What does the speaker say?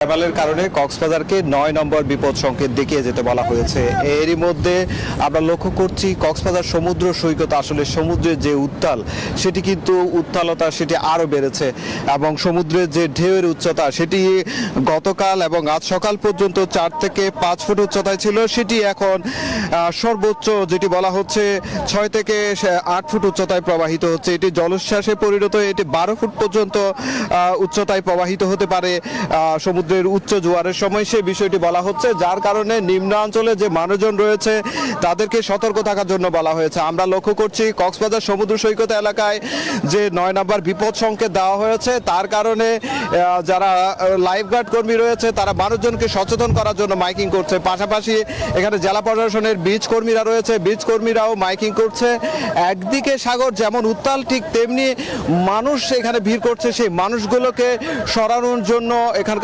ট্রাভেলের কারণে কক্সবাজারকে ৯ নম্বর বিপদ সংকেত দেখিয়ে যেতে বলা হয়েছে। এরই মধ্যে আমরা লক্ষ্য করছি কক্সবাজার সমুদ্র সৈকত আসলে সমুদ্রের যে উত্তাল সেটি কিন্তু উত্তালতা সেটি আরও বেড়েছে এবং সমুদ্রের যে ঢেউয়ের উচ্চতা সেটি গতকাল এবং আজ সকাল পর্যন্ত ৪ থেকে ৫ ফুট উচ্চতায় ছিল, সেটি এখন সর্বোচ্চ যেটি বলা হচ্ছে ৬ থেকে ৮ ফুট উচ্চতায় প্রবাহিত হচ্ছে। এটি জলোচ্ছ্বাসে পরিণত, এটি ১২ ফুট পর্যন্ত উচ্চতায় প্রবাহিত হতে পারে সমুদ্রের উচ্চ জোয়ারের সময়, সে বিষয়টি বলা হচ্ছে, যার কারণে নিম্নাঞ্চলে যে মানুষজন রয়েছে তাদেরকে সতর্ক থাকার জন্য বলা হয়েছে। আমরা লক্ষ্য করছি কক্সবাজার সমুদ্র সৈকত এলাকায় যে ৯ নম্বর বিপদ সংকেত দেওয়া হয়েছে, তার কারণে যারা লাইফগার্ড কর্মী রয়েছে তারা মানুষজনকে সচেতন করার জন্য মাইকিং করছে। পাশাপাশি এখানে জেলা প্রশাসনের বীজ কর্মীরা রয়েছে, বীজ কর্মীরাও মাইকিং করছে। একদিকে সাগর যেমন উত্তাল, ঠিক তেমনি মানুষ এখানে ভিড় করছে, সেই মানুষগুলোকে সরানোর জন্য এখানকার